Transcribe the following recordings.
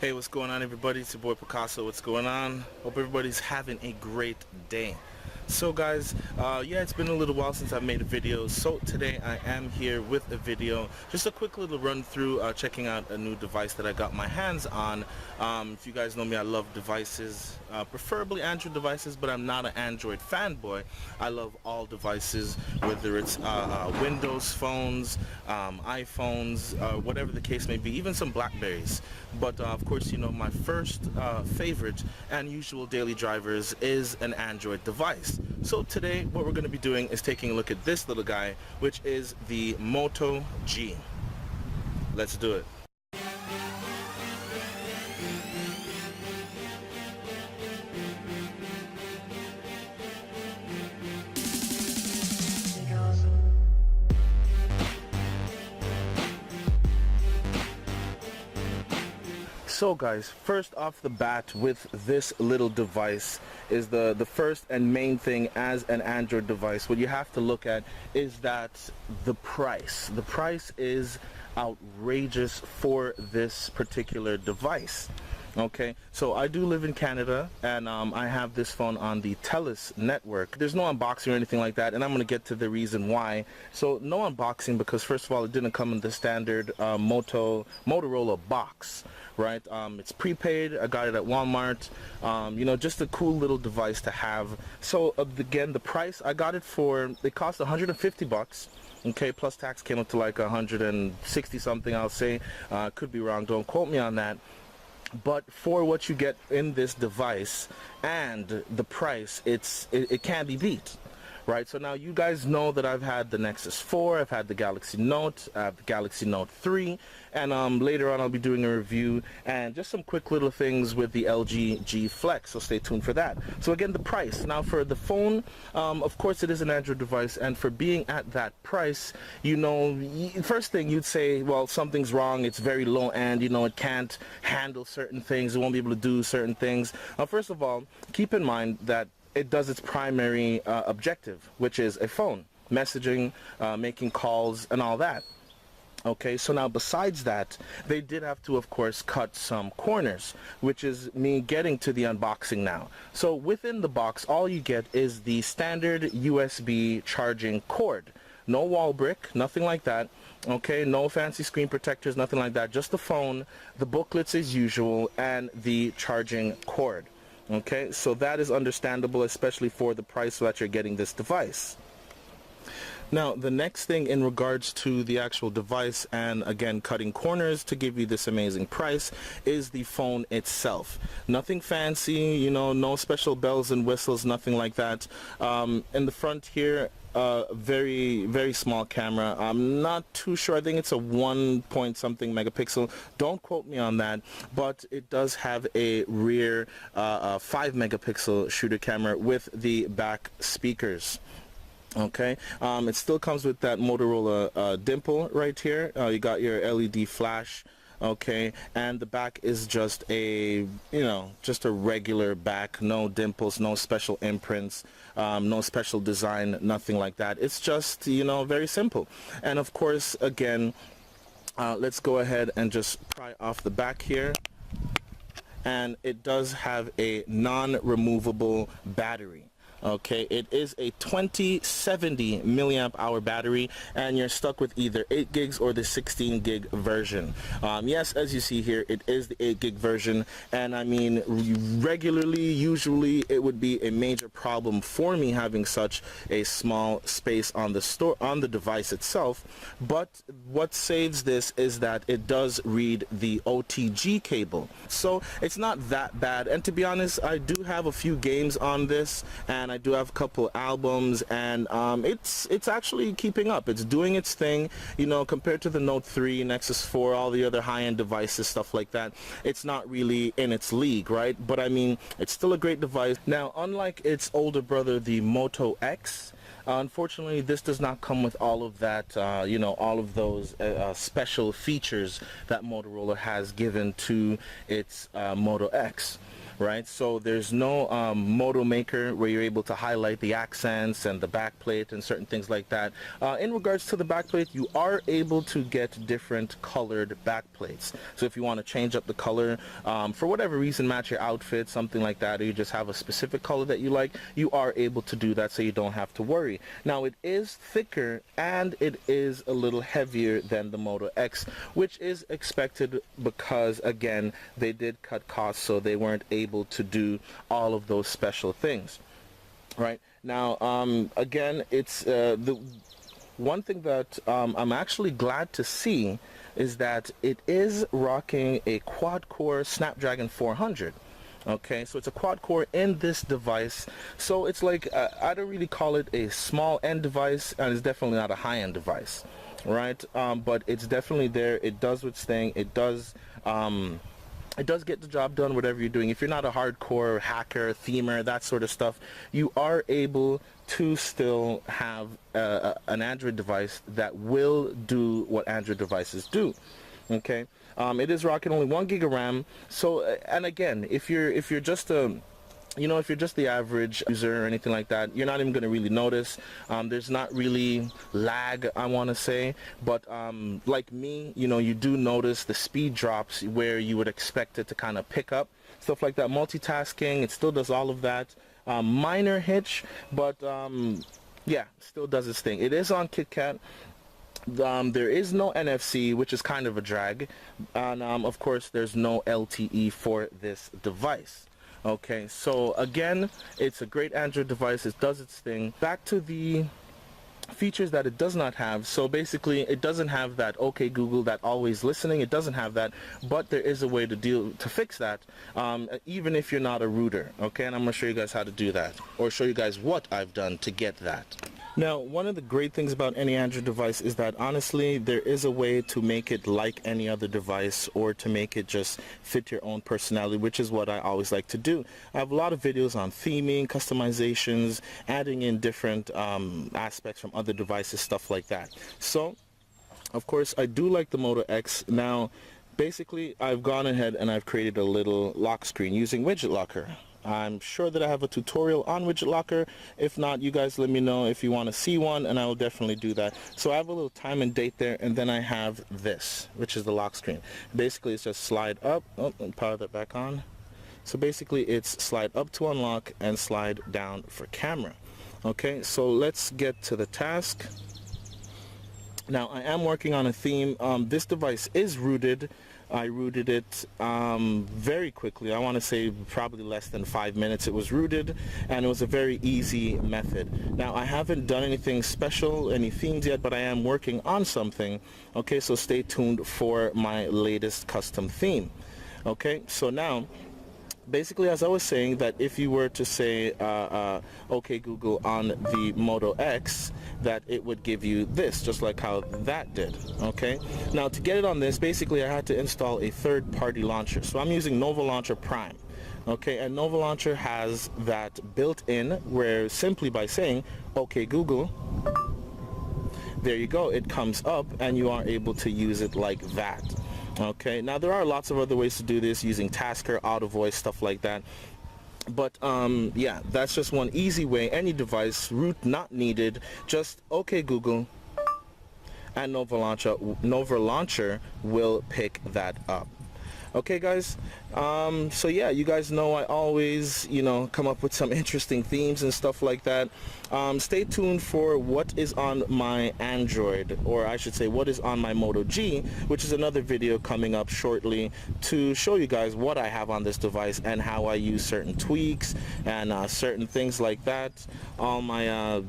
Hey, what's going on, everybody? It's your boy Picaso. What's going on? Hope everybody's having a great day. So guys, yeah, it's been a little while since I've made a video, so today I am here with a video, just a quick little run through, checking out a new device that I got my hands on. If you guys know me, I love devices, preferably Android devices, but I'm not an Android fanboy. I love all devices, whether it's Windows phones, iPhones, whatever the case may be, even some Blackberries. But of course, you know, my first favorite and usual daily drivers is an Android device. So today what we're going to be doing is taking a look at this little guy, which is the Moto G. Let's do it. So guys, first off the bat with this little device is the first and main thing as an Android device. What you have to look at is that the price. The price is outrageous for this particular device. Okay, so I do live in Canada, and I have this phone on the TELUS network. There's no unboxing or anything like that, and I'm going to get to the reason why. So no unboxing because first of all, it didn't come in the standard Motorola box, right? It's prepaid. I got it at Walmart. You know, just a cool little device to have. So again, the price I got it for, it cost 150 bucks. Okay, plus tax came up to like 160 something, I'll say. Could be wrong, don't quote me on that. But for what you get in this device and the price, it can't be beat, right? So now you guys know that I've had the Nexus 4, I've had the Galaxy Note, I have the Galaxy Note 3, and later on I'll be doing a review and just some quick little things with the LG G Flex, so stay tuned for that. So again, the price. Now for the phone, of course it is an Android device, and for being at that price, you know, first thing you'd say, well, something's wrong, it's very low end, you know, it can't handle certain things, it won't be able to do certain things. First of all, keep in mind that it does its primary objective, which is a phone, messaging, making calls, and all that. Okay, so now besides that, they did have to, of course, cut some corners, which is me getting to the unboxing now. So within the box, all you get is the standard USB charging cord. No wall brick, nothing like that. Okay, no fancy screen protectors, nothing like that. Just the phone, the booklets as usual, and the charging cord. Okay, so that is understandable, especially for the price that you're getting this device. Now, the next thing in regards to the actual device, and again cutting corners to give you this amazing price, is the phone itself. Nothing fancy, you know, no special bells and whistles, nothing like that. In the front here, very small camera. I'm not too sure. I think it's a 1 point something megapixel. Don't quote me on that, but it does have a rear 5 megapixel shooter camera with the back speakers. Okay, it still comes with that Motorola dimple right here. You got your LED flash. Okay, and the back is just a, you know, just a regular back, no dimples, no special imprints, no special design, nothing like that. It's just, you know, very simple. And of course, again, let's go ahead and just pry off the back here. And it does have a non-removable battery. Okay, it is a 2070 milliamp hour battery, and you're stuck with either 8 gigs or the 16 gig version. Yes, as you see here, it is the 8 gig version, and I mean, regularly, usually, it would be a major problem for me having such a small space on the device itself. But what saves this is that it does read the OTG cable, so it's not that bad. And to be honest, I do have a few games on this, and I do have a couple albums, and it's actually keeping up. It's doing its thing, you know, compared to the Note 3, Nexus 4, all the other high-end devices, stuff like that. It's not really in its league, right? But I mean, it's still a great device. Now, unlike its older brother, the Moto X, unfortunately, this does not come with all of that, you know, all of those special features that Motorola has given to its Moto X. right? So there's no Moto Maker where you're able to highlight the accents and the backplate and certain things like that. In regards to the backplate, you are able to get different colored backplates. So if you want to change up the color for whatever reason, match your outfit, something like that, or you just have a specific color that you like, you are able to do that, so you don't have to worry. Now it is thicker and it is a little heavier than the Moto X, which is expected because again they did cut costs, so they weren't able to do all of those special things. Right now, again, it's the one thing that I'm actually glad to see is that it is rocking a quad-core Snapdragon 400. Okay, so it's a quad-core in this device, so it's like I don't really call it a small-end device, and it's definitely not a high-end device, right? But it's definitely there. It does its thing. It does get the job done, whatever you're doing. If you're not a hardcore hacker, themer, that sort of stuff, you are able to still have an Android device that will do what Android devices do. Okay, it is rocking only 1 gig of RAM. So, and again, if you're just a if you're just the average user or anything like that, you're not even going to really notice. There's not really lag, I want to say, but like me, you do notice the speed drops where you would expect it to kind of pick up, stuff like that. Multitasking, it still does all of that. Minor hitch, but yeah, still does its thing. It is on KitKat. There is no NFC, which is kind of a drag, and of course there's no LTE for this device. Okay, so again, it's a great Android device. It does its thing. Back to the features that it does not have. So basically, it doesn't have that OK Google, that always listening. It doesn't have that, but there is a way to fix that, even if you're not a rooter. Okay, and I'm gonna show you guys how to do that, or show you guys what I've done to get that. Now, one of the great things about any Android device is that honestly, there is a way to make it like any other device, or to make it just fit your own personality, which is what I always like to do. I have a lot of videos on theming, customizations, adding in different aspects from other devices, stuff like that. So, of course, I do like the Moto X. Now, basically, I've gone ahead and I've created a little lock screen using Widget Locker. I'm sure that I have a tutorial on Widget Locker. If not, you guys let me know if you want to see one, and I will definitely do that. So I have a little time and date there, and then I have this, which is the lock screen. Basically, it's just slide up. Oh, and power that back on. So basically, it's slide up to unlock and slide down for camera. Okay, so let's get to the task. Now, I am working on a theme. This device is rooted. I rooted it very quickly. I want to say probably less than 5 minutes it was rooted, and it was a very easy method. Now, I haven't done anything special, any themes yet, but I am working on something. Okay, so stay tuned for my latest custom theme. Okay, so now, basically, as I was saying, that if you were to say OK Google on the Moto X, that it would give you this, just like how that did. Okay, now to get it on this, basically I had to install a third-party launcher. So I'm using Nova Launcher Prime. Okay, and Nova Launcher has that built in, where simply by saying OK Google, there you go, it comes up and you are able to use it like that. Okay, now there are lots of other ways to do this, using Tasker, Auto Voice, stuff like that. But yeah, that's just one easy way. Any device, root not needed, just OK Google, and Nova Launcher will pick that up. Okay, guys, so yeah, you guys know I always, come up with some interesting themes and stuff like that. Stay tuned for what is on my Android, or I should say what is on my Moto G, which is another video coming up shortly to show you guys what I have on this device and how I use certain tweaks and certain things like that. All my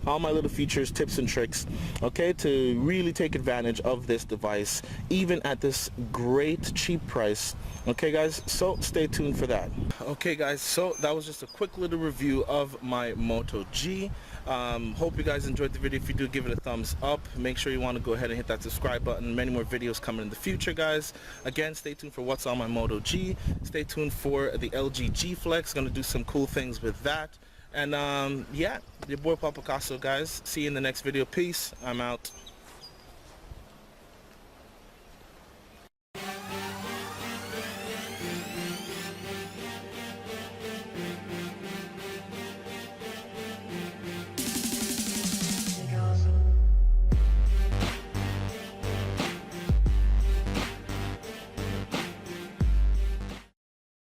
all my little features, tips and tricks, okay, to really take advantage of this device, even at this great cheap price. Okay, guys, so stay tuned for that. Okay, guys, so that was just a quick little review of my Moto G. Hope you guys enjoyed the video. If you do, give it a thumbs up. Make sure you want to go ahead and hit that subscribe button. Many more videos coming in the future, guys. Again, stay tuned for what's on my Moto G. Stay tuned for the LG G Flex. Gonna do some cool things with that. And yeah, your boy Picaso, guys. See you in the next video. Peace. I'm out.